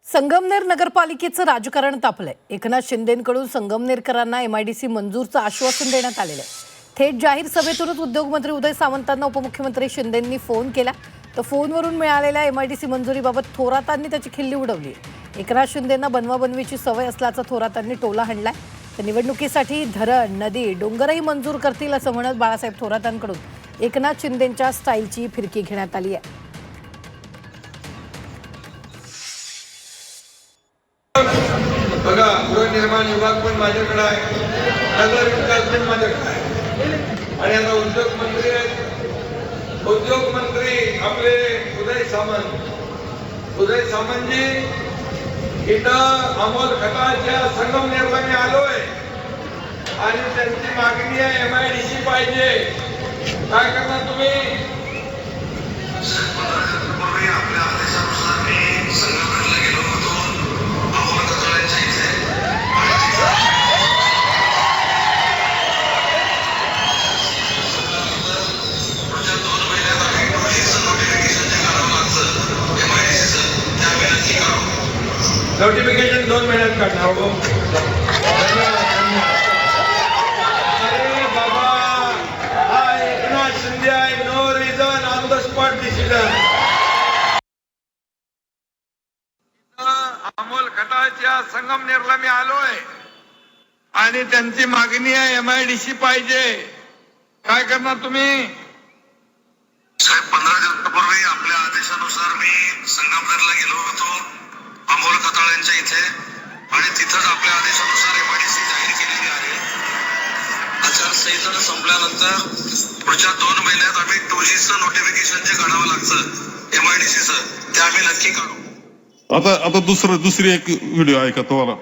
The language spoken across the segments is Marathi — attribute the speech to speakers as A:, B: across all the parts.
A: संगमनेर नगरपालिकेचं राजकारण तापलंय। एकनाथ शिंदेंकडून संगमनेरकरांना एमआयडीसी मंजूरचं आश्वासन देण्यात आलेलं आहे। थेट जाहीर सभेतूनच उद्योगमंत्री उदय सामंतांना उपमुख्यमंत्री शिंदेंनी फोन केला, तर फोनवरून मिळालेल्या एमआयडीसी मंजुरीबाबत थोरातांनी त्याची खिल्ली उडवली। एकनाथ शिंदेंना बनवाबनवीची सवय असल्याचा थोरातांनी टोला हाणलाय। तर निवडणुकीसाठी धरण, नदी, डोंगरही मंजूर करतील असं म्हणत बाळासाहेब थोरातांकडून एकनाथ शिंदेंच्या स्टाईलची फिरकी घेण्यात आली आहे।
B: बघा, गृहनिर्माण विभाग पण माझ्याकडे आहे, नगर विकास पण माझ्याकडे आहे, आणि आता उद्योग मंत्री आहेत। उद्योग मंत्री आपले उदय सामंतजी इथं अमोल खताळच्या संगमनेरला मी आलोय आणि त्यांची मागणी आहे एमआयडीसी पाहिजे। काय करणार तुम्ही? आपल्या आदेशानुसार मी संगमनेरला गेलो होतो, अमोल खताळच्या इथे, पुढच्या 2 महिन्यात आम्ही नोटिफिकेशन जे काढावं लागतं एमआयडीसीचं, ते आम्ही नक्की काढू। नोटिफिकेशन 2 महिन्यात काढणार हो। अरे बाबा, हा एकनाथ शिंदे आहे, no reason on the spot decision. Amol खताळच्या संगमनेरला मी आलोय आणि त्यांची मागणी आहे एमआयडीसी पाहिजे। काय करणार तुम्ही? साहेब, 15 दिवसापूर्वी आपल्या आदेशानुसार मी संगमनेरला गेलो होतो, अमोल खताळ्यांच्या इथे, आणि तिथंच आपल्या आदेशानुसार एमआयडीसी जाहीर केलेली आहे। आचारसंहिता संपल्यानंतर पुढच्या 2 महिन्यात आम्ही 2Gचं नोटिफिकेशन जे काढावं लागतं एमआयडीसीचं, ते आम्ही नक्की काढू।
C: आता दुसरी एक व्हिडिओ आहे का तुम्हाला?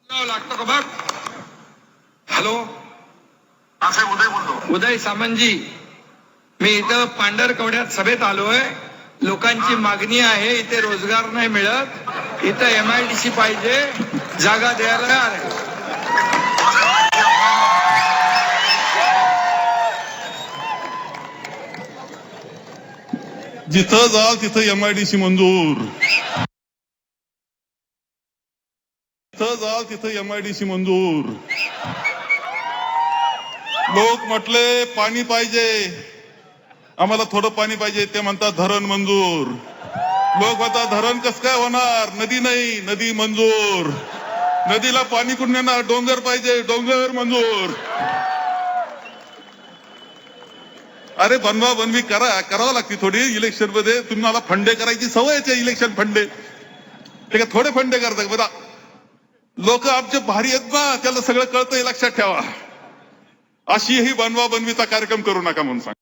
B: लागतो का बघ? हॅलो, उदय बोलतो। उदय सामंतजी, मी इथं पांढरकवड्यात सभेत आलोय। लोकांची मागणी आहे, इथे रोजगार नाही मिळत, इथं एमआयडीसी पाहिजे, जागा द्यायला तयार आहे।
C: जिथं जाल तिथं एमआयडीसी मंजूर, जिथं जाल तिथं एमआयडीसी मंजूर। लोक म्हटले पाणी पाहिजे, आम्हाला थोडं पाणी पाहिजे, ते म्हणतात धरण मंजूर। लोक म्हणतात धरण कसं काय होणार, नदी नाही, नदी मंजूर। नदीला पाणी कुठून येणार, डोंगर पाहिजे, डोंगर मंजूर। अरे बनवी करावं लागते थोडी इलेक्शन मध्ये। तुम्हाला फंडे करायची सवयच आहे, इलेक्शन फंडे, ते का थोडे फंडे करतात बघा। लोक आमचे भारी आहेत ना, त्याला सगळं कळतंय, लक्षात ठेवा। अशी ही बनवीचा कार्यक्रम करू नका म्हणून सांग।